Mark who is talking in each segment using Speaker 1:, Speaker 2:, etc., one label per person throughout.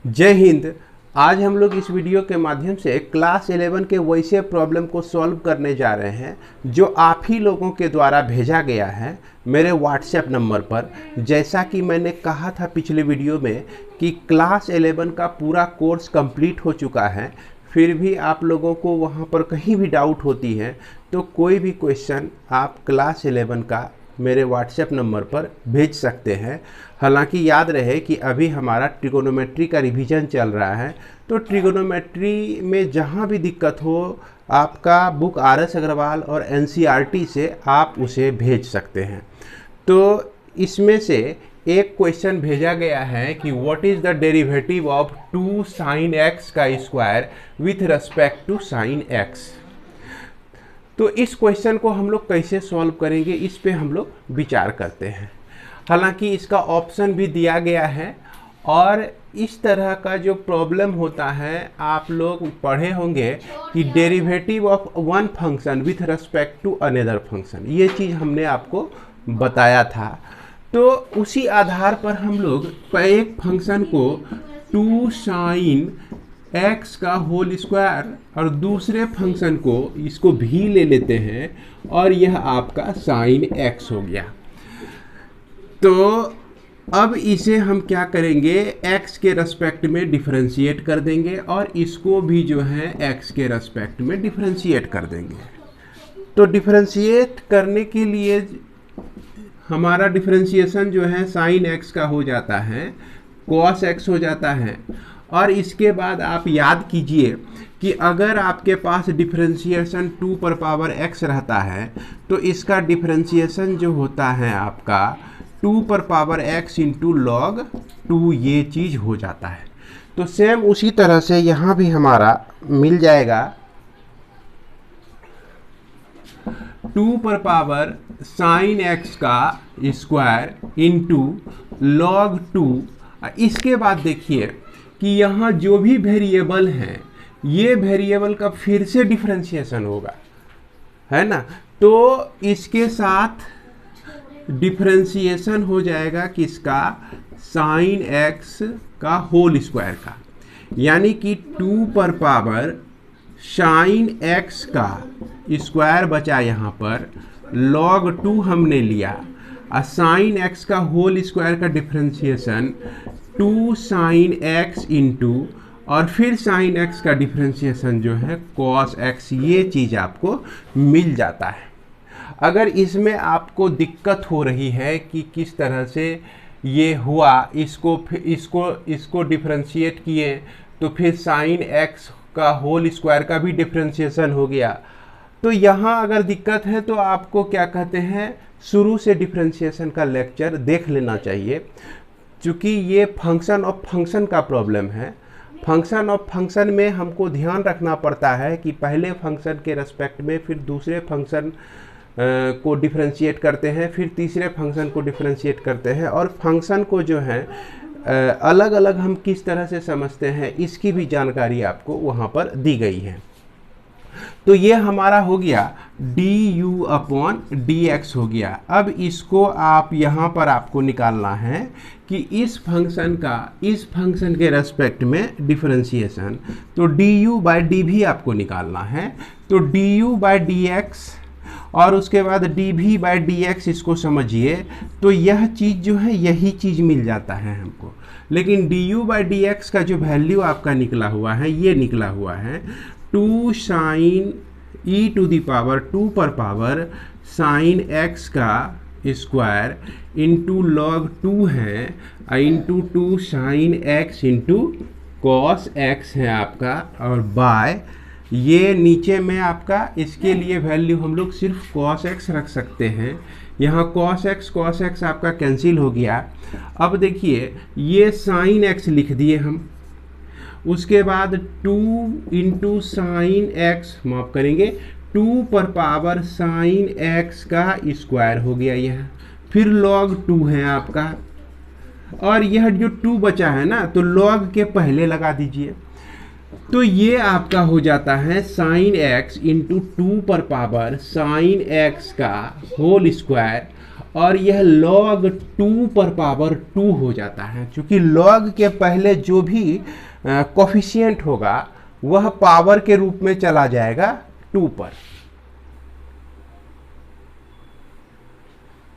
Speaker 1: जय हिंद। आज हम लोग इस वीडियो के माध्यम से क्लास 11 के वैसे प्रॉब्लम को सॉल्व करने जा रहे हैं जो आप ही लोगों के द्वारा भेजा गया है मेरे व्हाट्सएप नंबर पर। जैसा कि मैंने कहा था पिछले वीडियो में कि क्लास 11 का पूरा कोर्स कंप्लीट हो चुका है, फिर भी आप लोगों को वहाँ पर कहीं भी डाउट होती है तो कोई भी क्वेश्चन आप क्लास 11 का मेरे व्हाट्सएप नंबर पर भेज सकते हैं। हालांकि याद रहे कि अभी हमारा ट्रिगोनोमेट्री का रिवीजन चल रहा है, तो ट्रिगोनोमेट्री में जहां भी दिक्कत हो आपका बुक RS अग्रवाल और NCERT से आप उसे भेज सकते हैं। तो इसमें से एक क्वेश्चन भेजा गया है कि what is the derivative of 2 sin x का square with respect to sin x। तो इस क्वेश्चन को हम लोग कैसे सॉल्व करेंगे, इस पे हम लोग विचार करते हैं। हालांकि इसका ऑप्शन भी दिया गया है और इस तरह का जो प्रॉब्लम होता है आप लोग पढ़े होंगे कि derivative of one function with respect to another function, ये चीज़ हमने आपको बताया था। तो उसी आधार पर हम लोग एक फंक्शन को 2 sin x का होल स्क्वायर और दूसरे फंक्शन को इसको भी ले लेते हैं और यह आपका sin x हो गया। तो अब इसे हम क्या करेंगे, x के रेस्पेक्ट में डिफरेंशिएट कर देंगे और इसको भी जो है x के रेस्पेक्ट में डिफरेंशिएट कर देंगे। तो डिफरेंशिएट करने के लिए हमारा डिफरेंशिएशन जो है sin x का हो जाता है, cos x हो जाता है। और इसके बाद आप याद कीजिए कि अगर आपके पास डिफरेंशिएशन 2 पर पावर x रहता है तो इसका डिफरेंशिएशन जो होता है आपका 2 पर पावर x इंटू log 2, ये चीज़ हो जाता है। तो सेम उसी तरह से यहाँ भी हमारा मिल जाएगा 2 पर पावर sin x का स्क्वायर इंटू log 2। इसके बाद देखिए कि यहाँ जो भी वेरिएबल हैं ये वेरिएबल का फिर से डिफरेंशिएशन होगा, है ना। तो इसके साथ डिफरेंशिएशन हो जाएगा किसका, sin x का होल स्क्वायर का, यानी कि 2 पर पावर sin x का स्क्वायर बचा यहाँ पर, log 2 हमने लिया और sin x का होल स्क्वायर का डिफरेंशिएशन 2 sin x इंटू और फिर sin x का डिफरेंशिएशन जो है cos x, ये चीज़ आपको मिल जाता है। अगर इसमें आपको दिक्कत हो रही है कि किस तरह से ये हुआ, इसको डिफरेंशिएट किए तो फिर sin x का होल स्क्वायर का भी डिफरेंशिएशन हो गया, तो यहाँ अगर दिक्कत है तो आपको क्या कहते हैं, शुरू से डिफरेंशिएशन का लेक्चर देख लेना चाहिए। चूँकि ये फंक्शन ऑफ फंक्शन का प्रॉब्लम है, फंक्शन ऑफ फंक्शन में हमको ध्यान रखना पड़ता है कि पहले फंक्शन के रेस्पेक्ट में फिर दूसरे फंक्शन को डिफरेंशिएट करते हैं, फिर तीसरे फंक्शन को डिफरेंशिएट करते हैं, और फंक्शन को जो है अलग अलग हम किस तरह से समझते हैं इसकी भी जानकारी आपको वहाँ पर दी गई है। तो ये हमारा हो गया du/dx हो गया। अब इसको आप यहाँ पर आपको निकालना है कि इस फंक्शन का इस फंक्शन के रेस्पेक्ट में डिफरेंशिएशन, तो du/dv आपको निकालना है। तो du/dx और उसके बाद dv/dx, इसको समझिए तो यह चीज़ जो है यही चीज़ मिल जाता है हमको। लेकिन du/dx का जो वैल्यू आपका निकला हुआ है, ये निकला हुआ है 2 sin e⁻² 2 पर पावर sin x का स्क्वायर इंटू log 2 है into 2 sin x into cos x है आपका, और बाय ये नीचे में आपका, इसके लिए वैल्यू हम लोग सिर्फ cos x रख सकते हैं। यहाँ cos x आपका कैंसिल हो गया। अब देखिए ये sin x लिख दिए हम, उसके बाद 2 इंटू साइन एक्स, माफ करेंगे 2 पर पावर साइन एक्स का स्क्वायर हो गया यह, फिर log 2 है आपका, और यह जो 2 बचा है ना तो log के पहले लगा दीजिए। तो ये आपका हो जाता है sin x इंटू 2 पर पावर sin x का होल स्क्वायर और यह log 2 पर पावर 2 हो जाता है, क्योंकि log के पहले जो भी कोफिशिएंट होगा वह पावर के रूप में चला जाएगा 2 पर,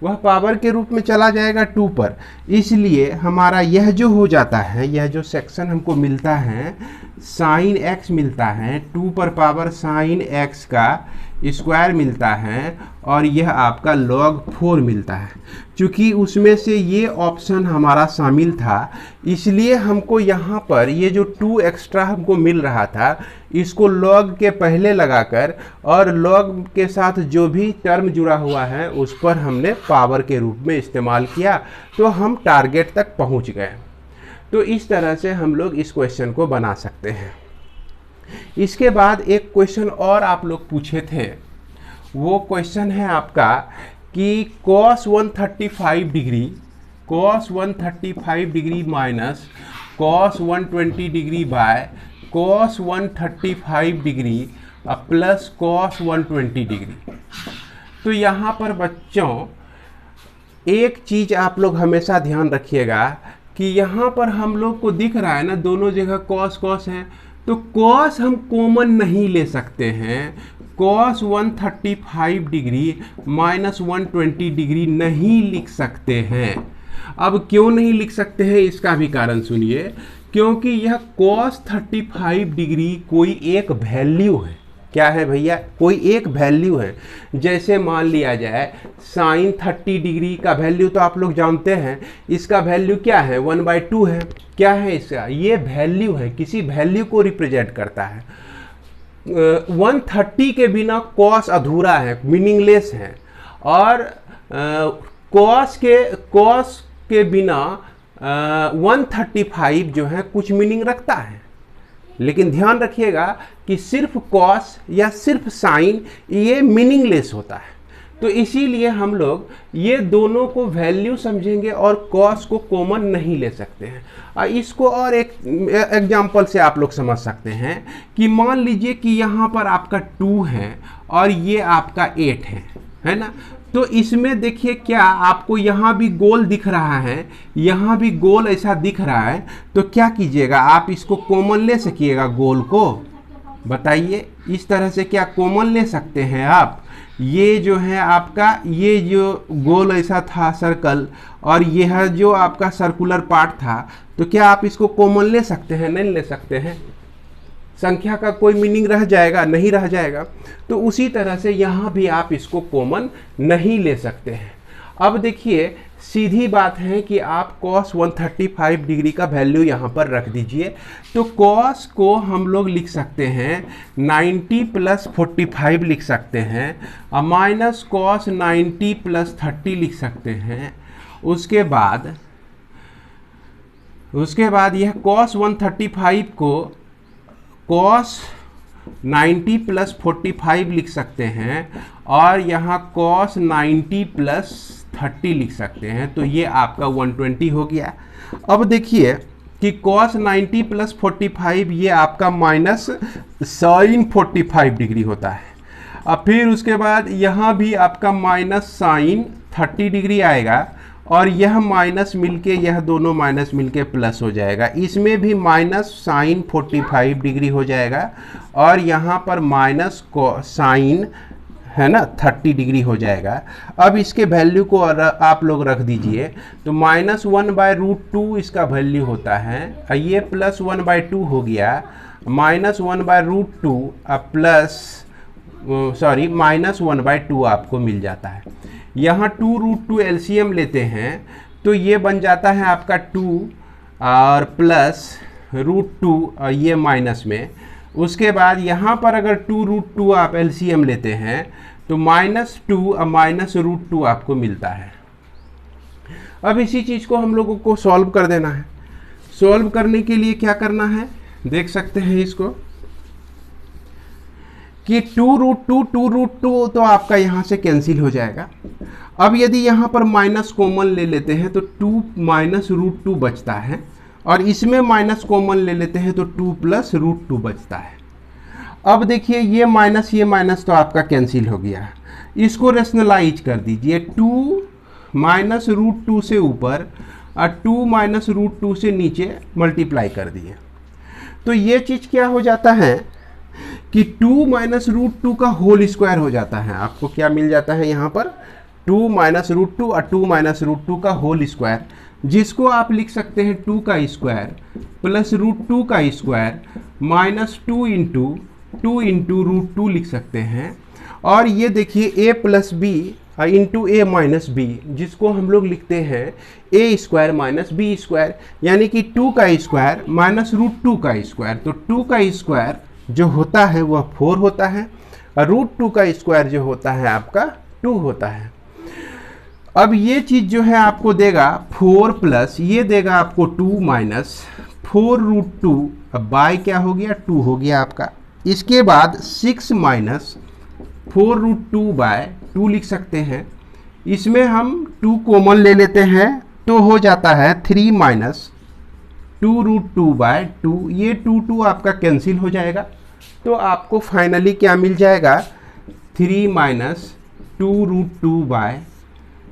Speaker 1: वह पावर के रूप में चला जाएगा 2 पर। इसलिए हमारा यह जो हो जाता है, यह जो सेक्शन हमको मिलता है साइन x मिलता है, 2 पर पावर साइन x का स्क्वायर मिलता है, और यह आपका log 4 मिलता है। क्योंकि उसमें से ये ऑप्शन हमारा शामिल था, इसलिए हमको यहाँ पर ये जो 2 एक्स्ट्रा हमको मिल रहा था इसको log के पहले लगाकर और log के साथ जो भी टर्म जुड़ा हुआ है उस पर हमने पावर के रूप में इस्तेमाल किया, तो हम टारगेट तक पहुँच गए। तो इस तरह से हम लोग इस क्वेश्चन को बना सकते हैं। इसके बाद एक क्वेश्चन और आप लोग पूछे थे, वो क्वेश्चन है आपका कि cos 135 degree minus cos 120 degree by cos 135 degree plus cos 120 degree. तो यहाँ पर बच्चों एक चीज़ आप लोग हमेशा ध्यान रखिएगा कि यहाँ पर हम लोग को दिख रहा है ना दोनों जगह cos है, तो cos हम कॉमन नहीं ले सकते हैं, cos 135 डिग्री माइनस 120 डिग्री नहीं लिख सकते हैं। अब क्यों नहीं लिख सकते हैं इसका भी कारण सुनिए, क्योंकि यह cos 35 डिग्री कोई एक वैल्यू है। क्या है भैया? कोई एक वैल्यू है। जैसे मान लिया जाए साइन 30 डिग्री का वैल्यू तो आप लोग जानते हैं, इसका वैल्यू क्या है? 1/2 है। क्या है इसका? ये वैल्यू है, किसी वैल्यू को रिप्रेजेंट करता है। 130 के बिना कॉस अधूरा है, मीनिंगलेस है, और कॉस के बिना 135 जो है कुछ मीनिंग रखता है। लेकिन ध्यान रखिएगा कि सिर्फ कॉस या सिर्फ साइन ये मीनिंगलेस होता है, तो इसीलिए हम लोग ये दोनों को वैल्यू समझेंगे और कॉस को कॉमन नहीं ले सकते हैं। इसको और एक एग्जांपल से आप लोग समझ सकते हैं कि मान लीजिए कि यहाँ पर आपका 2 है और ये आपका 8 है ना। तो इसमें देखिए क्या आपको यहाँ भी गोल दिख रहा है, यहाँ भी गोल ऐसा दिख रहा है, तो क्या कीजिएगा आप इसको कॉमन ले सकिएगा गोल को? बताइए, इस तरह से क्या कॉमन ले सकते हैं आप? ये जो है आपका ये जो गोल ऐसा था सर्कल, और यह जो आपका सर्कुलर पार्ट था, तो क्या आप इसको कॉमन ले सकते हैं? नहीं ले सकते हैं। संख्या का कोई मीनिंग रह जाएगा? नहीं रह जाएगा। तो उसी तरह से यहाँ भी आप इसको कॉमन नहीं ले सकते हैं। अब देखिए सीधी बात है कि आप cos 135 डिग्री का वैल्यू यहाँ पर रख दीजिए। तो cos को हम लोग लिख सकते हैं 90 प्लस 45 लिख सकते हैं, और माइनस cos 90 प्लस 30 लिख सकते हैं। उसके बाद यह cos 135 को cos 90 प्लस 45 लिख सकते हैं, और यहाँ cos 90 प्लस 30 लिख सकते हैं। तो ये आपका 120 हो गया। अब देखिए कि cos 90 प्लस 45 ये आपका माइनस साइन 45 डिग्री होता है। अब फिर उसके बाद यहाँ भी आपका माइनस साइन 30 डिग्री आएगा, और यह माइनस मिलके यह दोनों माइनस मिलके प्लस हो जाएगा। इसमें भी माइनस साइन 45 डिग्री हो जाएगा, और यहाँ पर माइनस साइन है ना 30 डिग्री हो जाएगा। अब इसके वैल्यू को आप लोग रख दीजिए, तो -1/√2 इसका वैल्यू होता है। ये प्लस 1/2 हो गया, -1/√2 प्लस -1/2 आपको मिल जाता है। यहाँ 2√2 एलसीएम लेते हैं तो ये बन जाता है आपका 2 और प्लस √2 और ये माइनस में। उसके बाद यहाँ पर अगर 2√2 आप एलसीएम लेते हैं तो -2 और -√2 आपको मिलता है। अब इसी चीज़ को हम लोगों को सॉल्व कर देना है। सॉल्व करने के लिए क्या करना है देख सकते हैं इसको कि 2√2 तो आपका यहाँ से कैंसिल हो जाएगा। अब यदि यहाँ पर माइनस कॉमन ले लेते हैं तो 2 माइनस √2 बचता है, और इसमें माइनस कॉमन ले लेते हैं तो 2 प्लस √2 बचता है। अब देखिए ये माइनस तो आपका कैंसिल हो गया। इसको रेशनलाइज कर दीजिए, 2 -√2 से ऊपर और 2 -√2 से नीचे मल्टीप्लाई कर दिए। तो ये चीज़ क्या हो जाता है कि 2 -√2 का होल स्क्वायर हो जाता है। आपको क्या मिल जाता है यहाँ पर 2 -√2 और 2 -√2 का होल स्क्वायर, जिसको आप लिख सकते हैं 2 का स्क्वायर प्लस √2 का स्क्वायर -2 इंटू 2 इंटू √2 लिख सकते हैं। और ये देखिए a plus B into A minus B, जिसको हम लोग लिखते हैं a square minus B square, यानी कि 2 का स्क्वायर माइनस √2 का स्क्वायर। तो 2 का स्क्वायर जो होता है वह 4 होता है और √2 का स्क्वायर जो होता है आपका 2 होता है। अब ये चीज़ जो है आपको देगा 4 प्लस ये देगा आपको 2 माइनस 4√2, अब बाय क्या हो गया 2 हो गया आपका। इसके बाद 6 माइनस 4√2 बाय 2 लिख सकते हैं। इसमें हम 2 कॉमन ले लेते हैं तो हो जाता है 3 माइनस 2√2 बाय 2। ये 2 आपका कैंसिल हो जाएगा, तो आपको फाइनली क्या मिल जाएगा 3 माइनस 2√2 बाय,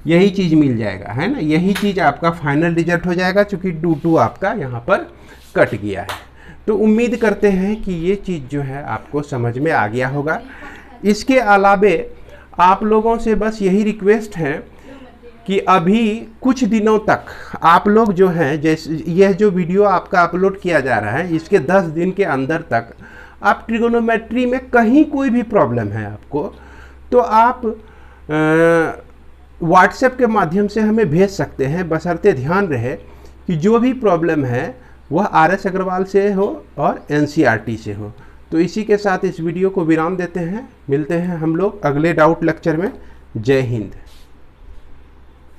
Speaker 1: यही चीज़ मिल जाएगा, है ना। यही चीज़ आपका फाइनल रिजल्ट हो जाएगा, चूँकि 2 आपका यहाँ पर कट गया है। तो उम्मीद करते हैं कि ये चीज़ जो है आपको समझ में आ गया होगा। इसके अलावे आप लोगों से बस यही रिक्वेस्ट है कि अभी कुछ दिनों तक आप लोग जो हैं, जैसे यह जो वीडियो आपका अपलोड किया जा रहा है, इसके 10 दिन के अंदर तक आप ट्रिगोनोमेट्री में कहीं कोई भी प्रॉब्लम है आपको, तो आप व्हाट्सएप के माध्यम से हमें भेज सकते हैं। बशर्ते ध्यान रहे कि जो भी प्रॉब्लम है वह RS अग्रवाल से हो और NCERT से हो। तो इसी के साथ इस वीडियो को विराम देते हैं। मिलते हैं हम लोग अगले डाउट लेक्चर में। जय हिंद।